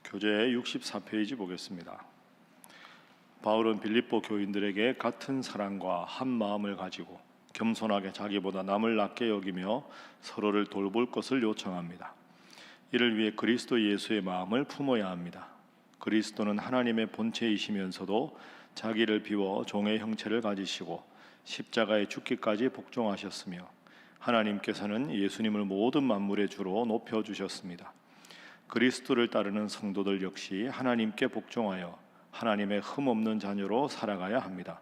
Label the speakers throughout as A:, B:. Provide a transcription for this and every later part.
A: 교재 64페이지 보겠습니다. 바울은 빌립보 교인들에게 같은 사랑과 한 마음을 가지고 겸손하게 자기보다 남을 낮게 여기며 서로를 돌볼 것을 요청합니다. 이를 위해 그리스도 예수의 마음을 품어야 합니다. 그리스도는 하나님의 본체이시면서도 자기를 비워 종의 형체를 가지시고 십자가에 죽기까지 복종하셨으며 하나님께서는 예수님을 모든 만물의 주로 높여주셨습니다. 그리스도를 따르는 성도들 역시 하나님께 복종하여 하나님의 흠없는 자녀로 살아가야 합니다.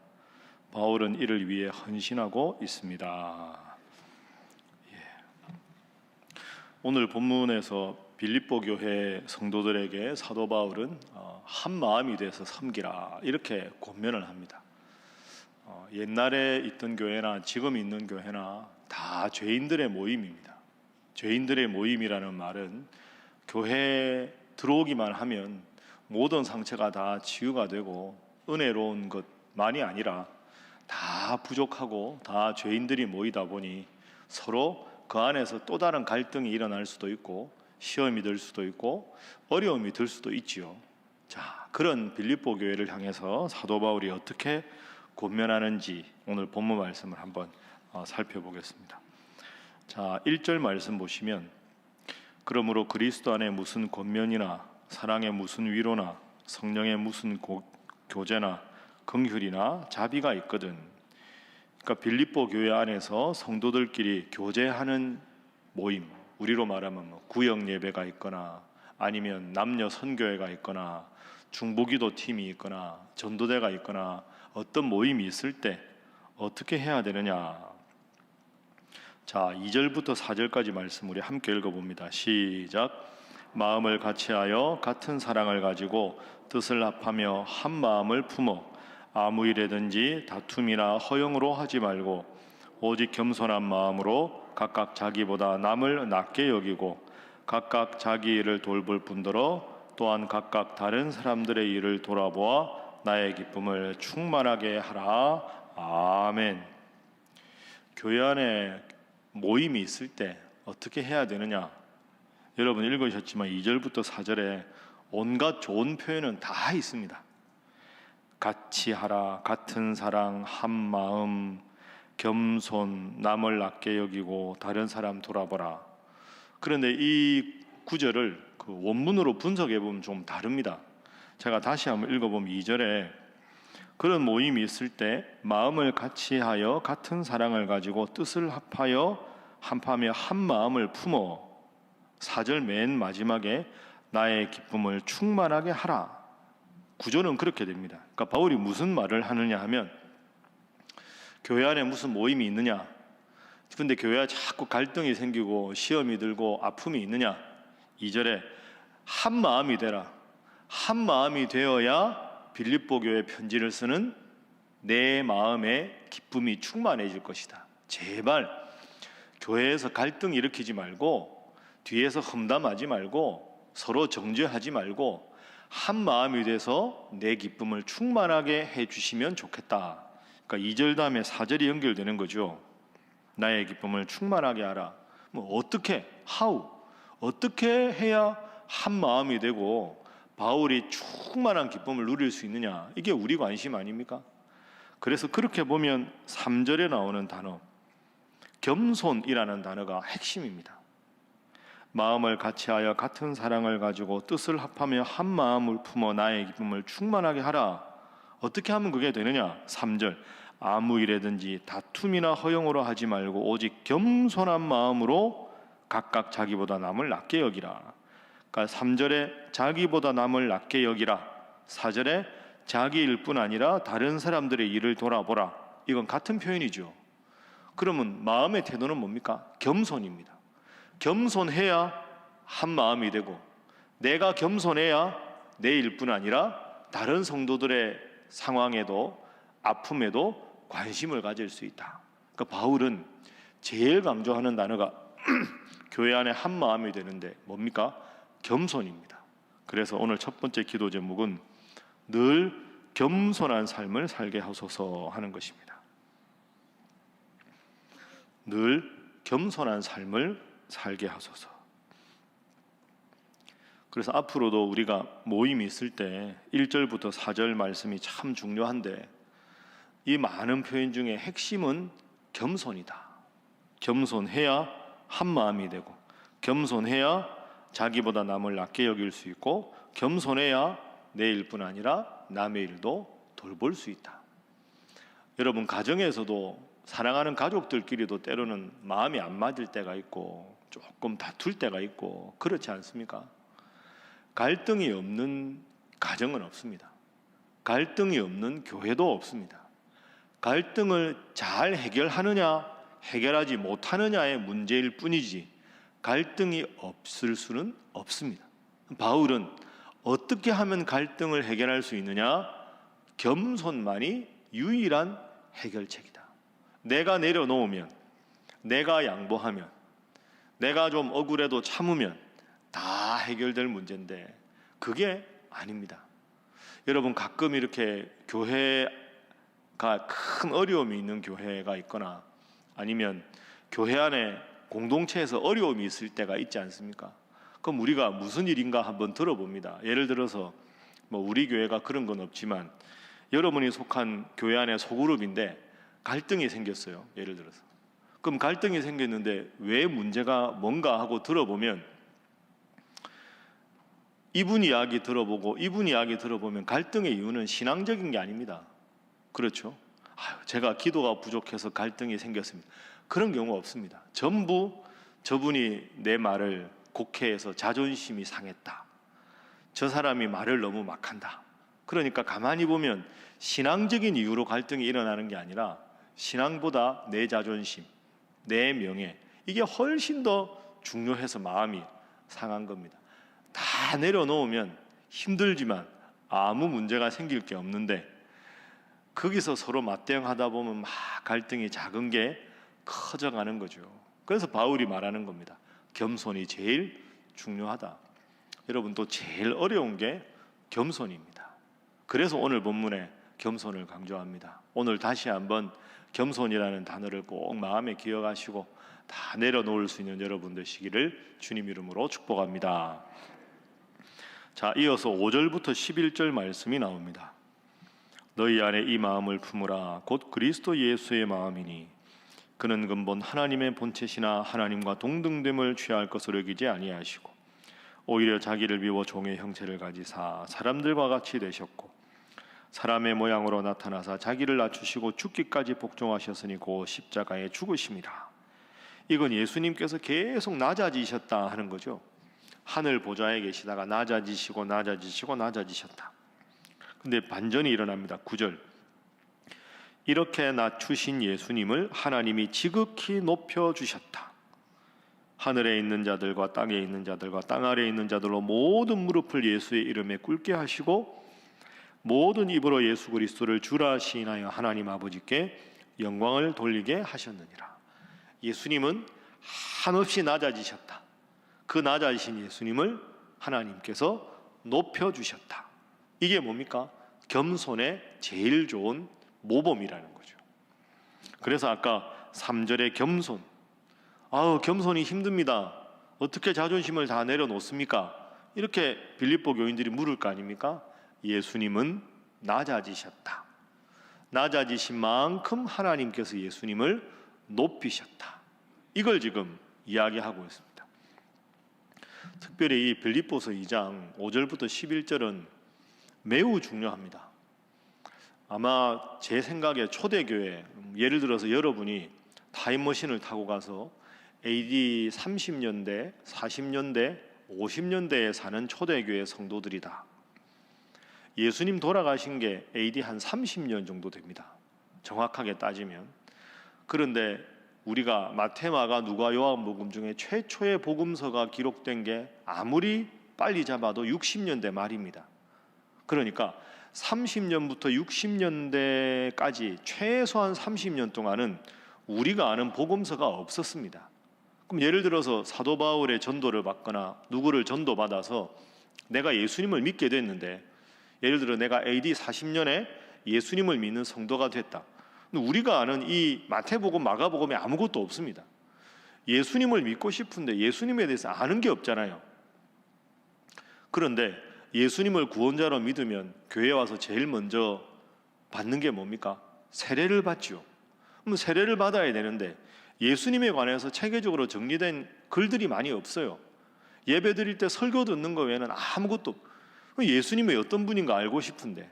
A: 바울은 이를 위해 헌신하고 있습니다. 오늘 본문에서 빌립보 교회 성도들에게 사도 바울은 한 마음이 돼서 섬기라 이렇게 권면을 합니다. 옛날에 있던 교회나 지금 있는 교회나 다 죄인들의 모임입니다. 죄인들의 모임이라는 말은 교회에 들어오기만 하면 모든 상처가 다 치유가 되고 은혜로운 것만이 아니라 다 부족하고 다 죄인들이 모이다 보니 서로 그 안에서 또 다른 갈등이 일어날 수도 있고 시험이 들 수도 있고 어려움이 들 수도 있지요. 자, 그런 빌립보 교회를 향해서 사도 바울이 어떻게 권면하는지 오늘 본문 말씀을 한번 살펴보겠습니다. 자, 1절 말씀 보시면 그러므로 그리스도 안에 무슨 권면이나 사랑의 무슨 위로나 성령의 무슨 교제나 긍휼이나 자비가 있거든. 그러니까 빌립보 교회 안에서 성도들끼리 교제하는 모임, 우리로 말하면 구역 예배가 있거나 아니면 남녀 선교회가 있거나 중보기도 팀이 있거나 전도대가 있거나 어떤 모임이 있을 때 어떻게 해야 되느냐. 자, 2절부터 4절까지 말씀 우리 함께 읽어봅니다. 시작. 마음을 같이하여 같은 사랑을 가지고 뜻을 합하며 한 마음을 품어 아무 일에든지 다툼이나 허영으로 하지 말고 오직 겸손한 마음으로 각각 자기보다 남을 낮게 여기고 각각 자기 일을 돌볼 뿐더러 또한 각각 다른 사람들의 일을 돌아보아 나의 기쁨을 충만하게 하라. 아멘. 교회 안에 모임이 있을 때 어떻게 해야 되느냐? 여러분 읽으셨지만 2절부터 4절에 온갖 좋은 표현은 다 있습니다. 같이 하라, 같은 사랑, 한 마음, 겸손, 남을 낮게 여기고 다른 사람 돌아보라. 그런데 이 구절을 그 원문으로 분석해 보면 좀 다릅니다. 제가 다시 한번 읽어보면 2절에 그런 모임이 있을 때 마음을 같이하여 같은 사랑을 가지고 뜻을 합하여 한파며 한 마음을 품어 4절 맨 마지막에 나의 기쁨을 충만하게 하라. 구조는 그렇게 됩니다. 그러니까 바울이 무슨 말을 하느냐 하면 교회 안에 무슨 모임이 있느냐, 근데 교회에 자꾸 갈등이 생기고 시험이 들고 아픔이 있느냐. 2절에 한 마음이 되라. 한 마음이 되어야 빌립보 교회 편지를 쓰는 내 마음의 기쁨이 충만해질 것이다. 제발 교회에서 갈등 일으키지 말고 뒤에서 험담하지 말고 서로 정죄하지 말고 한 마음이 돼서 내 기쁨을 충만하게 해주시면 좋겠다. 그러니까 2절 다음에 4절이 연결되는 거죠. 나의 기쁨을 충만하게 하라. 어떻게? How? 어떻게 해야 한 마음이 되고 바울이 충만한 기쁨을 누릴 수 있느냐? 이게 우리 관심 아닙니까? 그래서 그렇게 보면 3절에 나오는 단어 겸손이라는 단어가 핵심입니다. 마음을 같이하여 같은 사랑을 가지고 뜻을 합하며 한 마음을 품어 나의 기쁨을 충만하게 하라. 어떻게 하면 그게 되느냐? 3절 아무 일에든지 다툼이나 허영으로 하지 말고 오직 겸손한 마음으로 각각 자기보다 남을 낮게 여기라. 그러니까 3절에 자기보다 남을 낮게 여기라, 4절에 자기 일뿐 아니라 다른 사람들의 일을 돌아보라. 이건 같은 표현이죠. 그러면 마음의 태도는 뭡니까? 겸손입니다. 겸손해야 한 마음이 되고 내가 겸손해야 내 일뿐 아니라 다른 성도들의 상황에도 아픔에도 관심을 가질 수 있다. 그러니까 바울은 제일 강조하는 단어가 교회 안에 한 마음이 되는데 뭡니까? 겸손입니다. 그래서 오늘 첫 번째 기도 제목은 늘 겸손한 삶을 살게 하소서 하는 것입니다. 늘 겸손한 삶을 살게 하소서. 그래서 앞으로도 우리가 모임이 있을 때 1절부터 4절 말씀이 참 중요한데, 이 많은 표현 중에 핵심은 겸손이다. 겸손해야 한 마음이 되고, 겸손해야 자기보다 남을 낮게 여길 수 있고, 겸손해야 내 일뿐 아니라 남의 일도 돌볼 수 있다. 여러분, 가정에서도 사랑하는 가족들끼리도 때로는 마음이 안 맞을 때가 있고 조금 다툴 때가 있고 그렇지 않습니까? 갈등이 없는 가정은 없습니다. 갈등이 없는 교회도 없습니다. 갈등을 잘 해결하느냐 해결하지 못하느냐의 문제일 뿐이지 갈등이 없을 수는 없습니다. 바울은 어떻게 하면 갈등을 해결할 수 있느냐? 겸손만이 유일한 해결책이다. 내가 내려놓으면, 내가 양보하면, 내가 좀 억울해도 참으면 다 해결될 문제인데 그게 아닙니다. 여러분, 가끔 이렇게 교회가 큰 어려움이 있는 교회가 있거나 아니면 교회 안에 공동체에서 어려움이 있을 때가 있지 않습니까? 그럼 우리가 무슨 일인가 한번 들어봅니다. 예를 들어서 우리 교회가 그런 건 없지만 여러분이 속한 교회 안에 소그룹인데 갈등이 생겼어요. 예를 들어서. 그럼 갈등이 생겼는데 왜 문제가 뭔가 하고 들어보면 이분 이야기 들어보고 이분 이야기 들어보면 갈등의 이유는 신앙적인 게 아닙니다. 그렇죠? 제가 기도가 부족해서 갈등이 생겼습니다. 그런 경우 없습니다. 전부 저분이 내 말을 곡해해서 자존심이 상했다. 저 사람이 말을 너무 막 한다. 그러니까 가만히 보면 신앙적인 이유로 갈등이 일어나는 게 아니라 신앙보다 내 자존심, 내 명예, 이게 훨씬 더 중요해서 마음이 상한 겁니다. 다 내려놓으면 힘들지만 아무 문제가 생길 게 없는데 거기서 서로 맞대응하다 보면 막 갈등이 작은 게 커져가는 거죠. 그래서 바울이 말하는 겁니다. 겸손이 제일 중요하다. 여러분, 또 제일 어려운 게 겸손입니다. 그래서 오늘 본문에 겸손을 강조합니다. 오늘 다시 한번 겸손이라는 단어를 꼭 마음에 기억하시고 다 내려놓을 수 있는 여러분 되시기를 주님 이름으로 축복합니다. 자, 이어서 5절부터 11절 말씀이 나옵니다. 너희 안에 이 마음을 품으라. 곧 그리스도 예수의 마음이니 그는 근본 하나님의 본체시나 하나님과 동등됨을 취할 것으로 여기지 아니하시고 오히려 자기를 비워 종의 형체를 가지사 사람들과 같이 되셨고 사람의 모양으로 나타나사 자기를 낮추시고 죽기까지 복종하셨으니 곧 십자가에 죽으심이라. 이건 예수님께서 계속 낮아지셨다 하는 거죠. 하늘 보좌에 계시다가 낮아지시고 낮아지시고 낮아지셨다. 근데 반전이 일어납니다. 9절. 이렇게 낮추신 예수님을 하나님이 지극히 높여주셨다. 하늘에 있는 자들과 땅에 있는 자들과 땅 아래에 있는 자들로 모든 무릎을 예수의 이름에 꿇게 하시고 모든 입으로 예수 그리스도를 주라 시인하여 하나님 아버지께 영광을 돌리게 하셨느니라. 예수님은 한없이 낮아지셨다. 그 낮아지신 예수님을 하나님께서 높여주셨다. 이게 뭡니까? 겸손의 제일 좋은 모범이라는 거죠. 그래서 아까 3절의 겸손, 겸손이 힘듭니다. 어떻게 자존심을 다 내려놓습니까? 이렇게 빌립보 교인들이 물을 거 아닙니까? 예수님은 낮아지셨다. 낮아지신 만큼 하나님께서 예수님을 높이셨다. 이걸 지금 이야기하고 있습니다. 특별히 이 빌립보서 2장 5절부터 11절은 매우 중요합니다. 아마 제 생각에 초대교회, 예를 들어서 여러분이 타임머신을 타고 가서 AD 30년대, 40년대, 50년대에 사는 초대교회 성도들이다. 예수님 돌아가신 게 AD 한 30년 정도 됩니다. 정확하게 따지면. 그런데 우리가 마태, 마가, 누가, 요한복음 중에 최초의 복음서가 기록된 게 아무리 빨리 잡아도 60년대 말입니다. 그러니까 30년부터 60년대까지 최소한 30년 동안은 우리가 아는 복음서가 없었습니다. 그럼 예를 들어서 사도 바울의 전도를 받거나 누구를 전도받아서 내가 예수님을 믿게 됐는데, 예를 들어 내가 AD 40년에 예수님을 믿는 성도가 됐다. 우리가 아는 이 마태복음, 마가복음에 아무것도 없습니다. 예수님을 믿고 싶은데 예수님에 대해서 아는 게 없잖아요. 그런데 예수님을 구원자로 믿으면 교회에 와서 제일 먼저 받는 게 뭡니까? 세례를 받죠. 그럼 세례를 받아야 되는데 예수님에 관해서 체계적으로 정리된 글들이 많이 없어요. 예배 드릴 때 설교 듣는 거 외에는 아무것도 없고, 예수님이 어떤 분인가 알고 싶은데,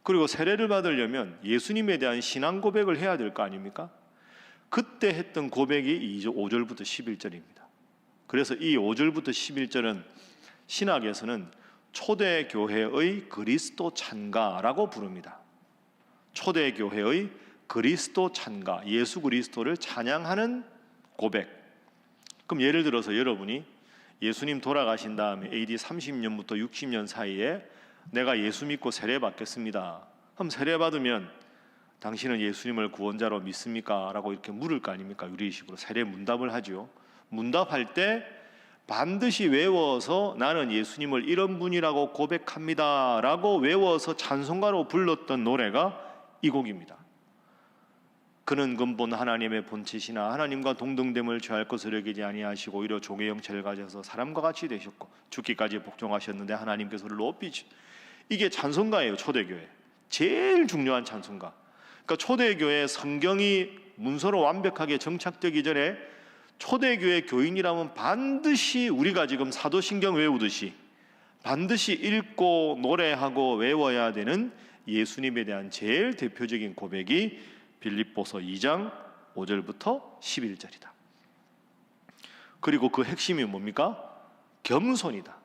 A: 그리고 세례를 받으려면 예수님에 대한 신앙 고백을 해야 될 거 아닙니까? 그때 했던 고백이 5절부터 11절입니다. 그래서 이 5절부터 11절은 신학에서는 초대교회의 그리스도 찬가라고 부릅니다. 초대교회의 그리스도 찬가, 예수 그리스도를 찬양하는 고백. 그럼 예를 들어서 여러분이 예수님 돌아가신 다음에 AD 30년부터 60년 사이에 내가 예수 믿고 세례 받겠습니다. 그럼 세례 받으면 당신은 예수님을 구원자로 믿습니까? 라고 이렇게 물을 거 아닙니까? 유리식으로 세례 문답을 하죠. 문답할 때 반드시 외워서 나는 예수님을 이런 분이라고 고백합니다 라고 외워서 찬송가로 불렀던 노래가 이 곡입니다. 그는 근본 하나님의 본체시나 하나님과 동등됨을 취할 것을 여기지 아니하시고 오히려 종의 형체를 가져서 사람과 같이 되셨고 죽기까지 복종하셨는데 하나님께서 그를 높이시. 이게 찬송가예요. 초대교회 제일 중요한 찬송가. 그러니까 초대교회 성경이 문서로 완벽하게 정착되기 전에 초대교회 교인이라면 반드시 우리가 지금 사도신경 외우듯이 반드시 읽고 노래하고 외워야 되는 예수님에 대한 제일 대표적인 고백이 빌립보서 2장 5절부터 11절이다. 그리고 그 핵심이 뭡니까? 겸손이다.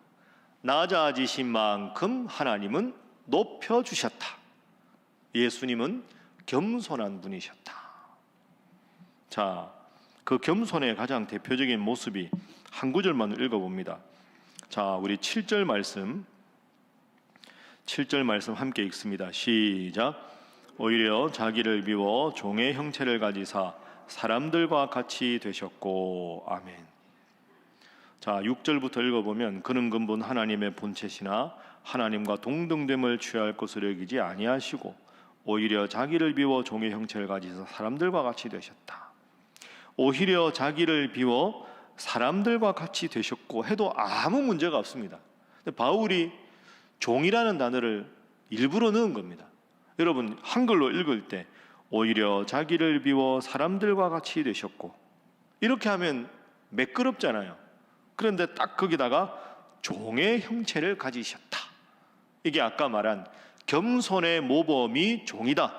A: 낮아지신 만큼 하나님은 높여주셨다. 예수님은 겸손한 분이셨다. 자, 그 겸손의 가장 대표적인 모습이 한 구절만 읽어봅니다. 자, 우리 7절 말씀 함께 읽습니다. 시작. 오히려 자기를 비워 종의 형체를 가지사 사람들과 같이 되셨고. 아멘. 자, 6절부터 읽어보면 그는 근본 하나님의 본체시나 하나님과 동등됨을 취할 것으로 여기지 아니하시고 오히려 자기를 비워 종의 형체를 가지사 사람들과 같이 되셨다. 오히려 자기를 비워 사람들과 같이 되셨고 해도 아무 문제가 없습니다. 근데 바울이 종이라는 단어를 일부러 넣은 겁니다. 여러분 한글로 읽을 때 오히려 자기를 비워 사람들과 같이 되셨고 이렇게 하면 매끄럽잖아요. 그런데 딱 거기다가 종의 형체를 가지셨다. 이게 아까 말한 겸손의 모범이 종이다.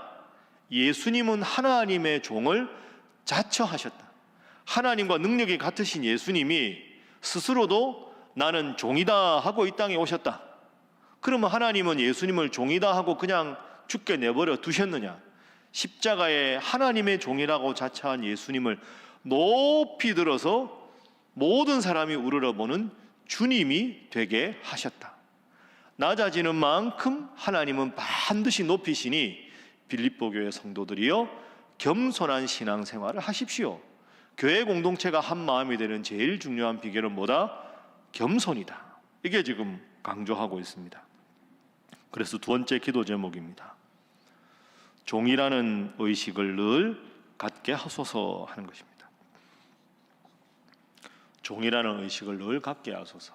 A: 예수님은 하나님의 종을 자처하셨다. 하나님과 능력이 같으신 예수님이 스스로도 나는 종이다 하고 이 땅에 오셨다. 그러면 하나님은 예수님을 종이다 하고 그냥 죽게 내버려 두셨느냐? 십자가에 하나님의 종이라고 자처한 예수님을 높이 들어서 모든 사람이 우러러보는 주님이 되게 하셨다. 낮아지는 만큼 하나님은 반드시 높이시니 빌립보 교회 성도들이여 겸손한 신앙생활을 하십시오. 교회 공동체가 한 마음이 되는 제일 중요한 비결은 뭐다? 겸손이다. 이게 지금 강조하고 있습니다. 그래서 두 번째 기도 제목입니다. 종이라는 의식을 늘 갖게 하소서 하는 것입니다. 종이라는 의식을 늘 갖게 하소서.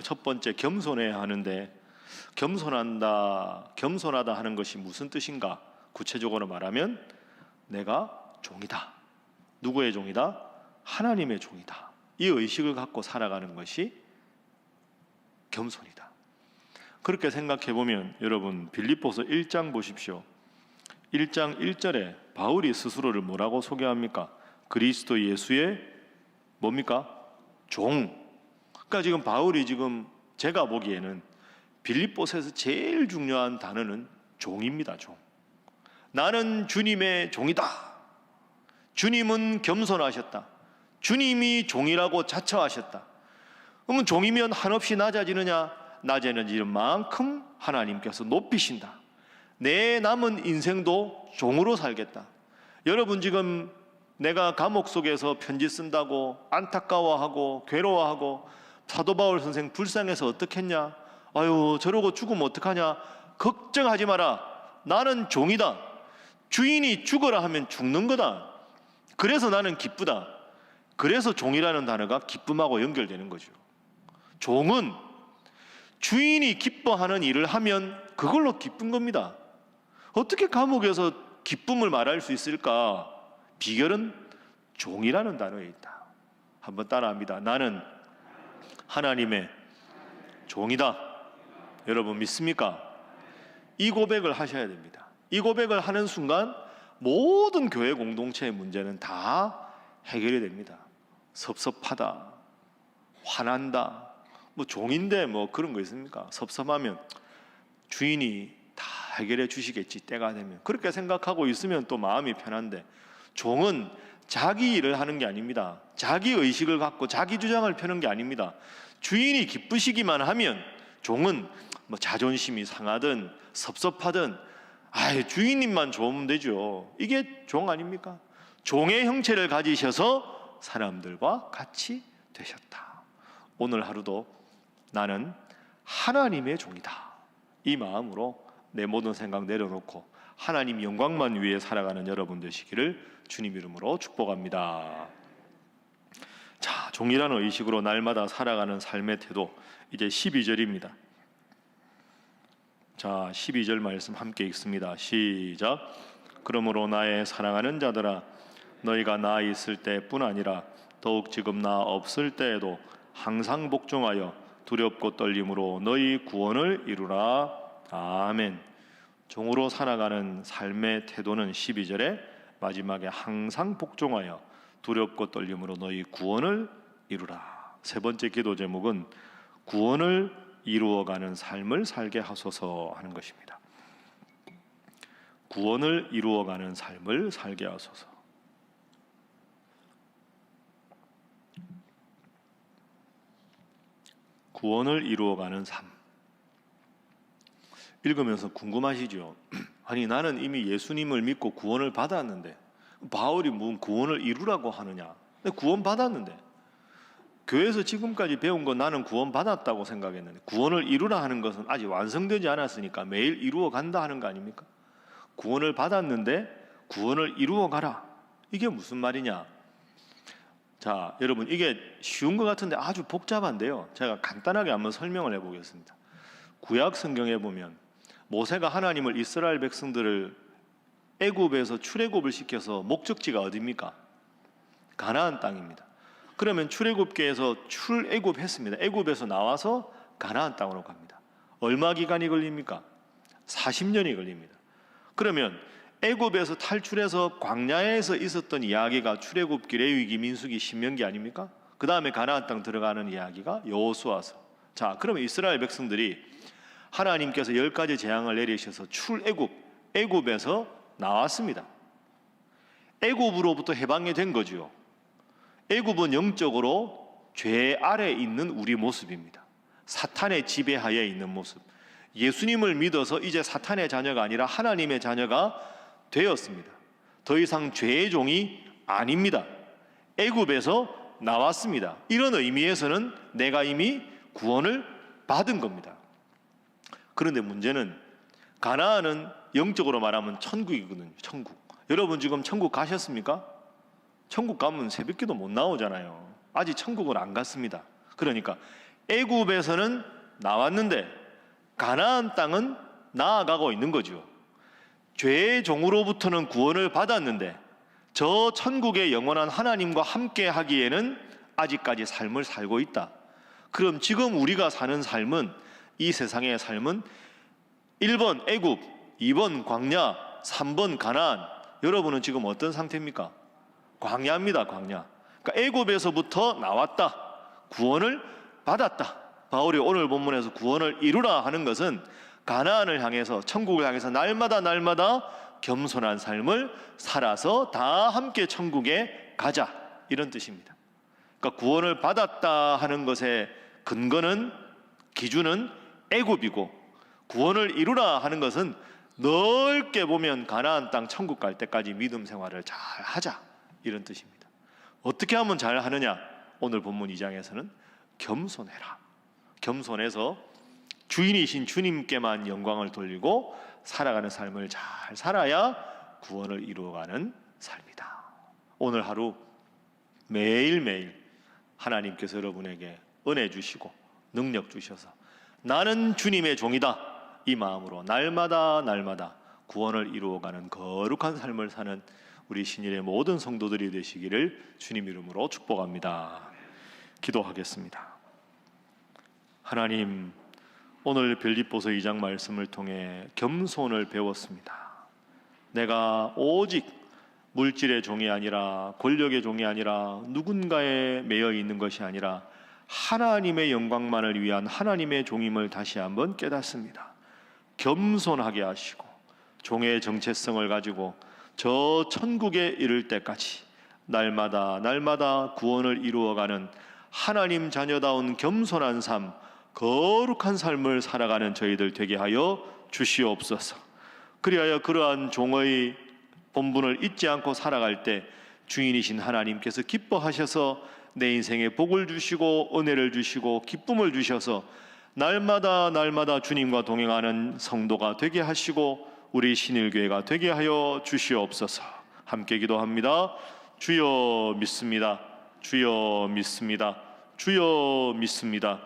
A: 첫 번째 겸손해야 하는데 겸손하다 하는 것이 무슨 뜻인가? 구체적으로 말하면 내가 종이다. 누구의 종이다? 하나님의 종이다. 이 의식을 갖고 살아가는 것이 겸손이다. 그렇게 생각해 보면 여러분 빌립보서 1장 보십시오. 1장 1절에 바울이 스스로를 뭐라고 소개합니까? 그리스도 예수의 뭡니까? 종. 그러니까 지금 바울이 지금 제가 보기에는 빌립보서에서 제일 중요한 단어는 종입니다. 종. 나는 주님의 종이다. 주님은 겸손하셨다. 주님이 종이라고 자처하셨다. 그러면 종이면 한없이 낮아지느냐? 낮아지는 만큼 하나님께서 높이신다. 내 남은 인생도 종으로 살겠다. 여러분 지금 내가 감옥 속에서 편지 쓴다고 안타까워하고 괴로워하고 사도 바울 선생 불쌍해서 어떻겠냐? 아유 저러고 죽으면 어떡하냐? 걱정하지 마라. 나는 종이다. 주인이 죽어라 하면 죽는 거다. 그래서 나는 기쁘다. 그래서 종이라는 단어가 기쁨하고 연결되는 거죠. 종은 주인이 기뻐하는 일을 하면 그걸로 기쁜 겁니다. 어떻게 감옥에서 기쁨을 말할 수 있을까? 비결은 종이라는 단어에 있다. 한번 따라합니다. 나는 하나님의 종이다. 여러분 믿습니까? 이 고백을 하셔야 됩니다. 이 고백을 하는 순간 모든 교회 공동체의 문제는 다 해결이 됩니다. 섭섭하다, 화난다, 뭐 종인데 뭐 그런 거 있습니까? 섭섭하면 주인이 다 해결해 주시겠지, 때가 되면. 그렇게 생각하고 있으면 또 마음이 편한데, 종은 자기 일을 하는 게 아닙니다. 자기 의식을 갖고 자기 주장을 펴는 게 아닙니다. 주인이 기쁘시기만 하면 종은 뭐 자존심이 상하든 섭섭하든 주인님만 좋으면 되죠. 이게 종 아닙니까? 종의 형체를 가지셔서 사람들과 같이 되셨다. 오늘 하루도 나는 하나님의 종이다, 이 마음으로 내 모든 생각 내려놓고 하나님 영광만 위해 살아가는 여러분 되시기를 주님 이름으로 축복합니다. 자, 종이라는 의식으로 날마다 살아가는 삶의 태도, 이제 12절입니다. 자, 12절 말씀 함께 읽습니다. 시작. 그러므로 나의 사랑하는 자들아, 너희가 나 있을 때뿐 아니라 더욱 지금 나 없을 때에도 항상 복종하여 두렵고 떨림으로 너희 구원을 이루라. 아멘. 종으로 살아가는 삶의 태도는 12절에 마지막에 항상 복종하여 두렵고 떨림으로 너희 구원을 이루라. 세 번째 기도 제목은 구원을 이루어가는 삶을 살게 하소서 하는 것입니다. 구원을 이루어가는 삶을 살게 하소서. 구원을 이루어가는 삶. 읽으면서 궁금하시죠? 아니, 나는 이미 예수님을 믿고 구원을 받았는데 바울이 무슨 구원을 이루라고 하느냐? 구원 받았는데, 교회에서 지금까지 배운 건 나는 구원 받았다고 생각했는데, 구원을 이루라 하는 것은 아직 완성되지 않았으니까 매일 이루어 간다 하는 거 아닙니까? 구원을 받았는데 구원을 이루어 가라, 이게 무슨 말이냐? 자, 여러분, 이게 쉬운 것 같은데 아주 복잡한데요. 제가 간단하게 한번 설명을 해보겠습니다. 구약 성경에 보면 모세가 하나님을 이스라엘 백성들을 애굽에서 출애굽을 시켜서 목적지가 어디입니까? 가나안 땅입니다. 그러면 출애굽기에서 출애굽했습니다. 애굽에서 나와서 가나안 땅으로 갑니다. 얼마 기간이 걸립니까? 40년이 걸립니다. 그러면 애굽에서 탈출해서 광야에서 있었던 이야기가 출애굽기, 레위기, 민수기, 신명기 아닙니까? 그 다음에 가나안 땅 들어가는 이야기가 여호수아서. 자, 그러면 이스라엘 백성들이 하나님께서 10가지 재앙을 내리셔서 애굽에서 나왔습니다. 애굽으로부터 해방이 된 거죠. 애굽은 영적으로 죄 아래에 있는 우리 모습입니다. 사탄의 지배하에 있는 모습. 예수님을 믿어서 이제 사탄의 자녀가 아니라 하나님의 자녀가 되었습니다. 더 이상 죄의 종이 아닙니다. 애굽에서 나왔습니다. 이런 의미에서는 내가 이미 구원을 받은 겁니다. 그런데 문제는 가나안은 영적으로 말하면 천국이거든요. 천국. 여러분 지금 천국 가셨습니까? 천국 가면 새벽기도 못 나오잖아요. 아직 천국은 안 갔습니다. 그러니까 애굽에서는 나왔는데 가나안 땅은 나아가고 있는 거죠. 죄의 종으로부터는 구원을 받았는데 저 천국의 영원한 하나님과 함께 하기에는 아직까지 삶을 살고 있다. 그럼 지금 우리가 사는 삶은, 이 세상의 삶은 1번 애굽, 2번 광야, 3번 가나안. 여러분은 지금 어떤 상태입니까? 광야입니다. 광야. 그러니까 애굽에서부터 나왔다, 구원을 받았다. 바울이 오늘 본문에서 구원을 이루라 하는 것은 가나안을 향해서, 천국을 향해서 날마다 겸손한 삶을 살아서 다 함께 천국에 가자, 이런 뜻입니다. 그러니까 구원을 받았다 하는 것의 근거는, 기준은 애굽이고, 구원을 이루라 하는 것은 넓게 보면 가나안 땅 천국 갈 때까지 믿음 생활을 잘 하자, 이런 뜻입니다. 어떻게 하면 잘 하느냐? 오늘 본문 2장에서는 겸손해라. 겸손해서 주인이신 주님께만 영광을 돌리고 살아가는 삶을 잘 살아야 구원을 이루어가는 삶이다. 오늘 하루 매일매일 하나님께서 여러분에게 은혜 주시고 능력 주셔서 나는 주님의 종이다, 이 마음으로 날마다 날마다 구원을 이루어가는 거룩한 삶을 사는 우리 신일의 모든 성도들이 되시기를 주님 이름으로 축복합니다. 기도하겠습니다. 하나님, 오늘 빌립보서 2장 말씀을 통해 겸손을 배웠습니다. 내가 오직 물질의 종이 아니라, 권력의 종이 아니라, 누군가에 매여 있는 것이 아니라 하나님의 영광만을 위한 하나님의 종임을 다시 한번 깨닫습니다. 겸손하게 하시고 종의 정체성을 가지고 저 천국에 이를 때까지 날마다 날마다 구원을 이루어가는 하나님 자녀다운 겸손한 삶, 거룩한 삶을 살아가는 저희들 되게 하여 주시옵소서. 그리하여 그러한 종의 본분을 잊지 않고 살아갈 때 주인이신 하나님께서 기뻐하셔서 내 인생에 복을 주시고 은혜를 주시고 기쁨을 주셔서 날마다 날마다 주님과 동행하는 성도가 되게 하시고 우리 신일교회가 되게 하여 주시옵소서. 함께 기도합니다. 주여 믿습니다. 주여 믿습니다. 주여 믿습니다.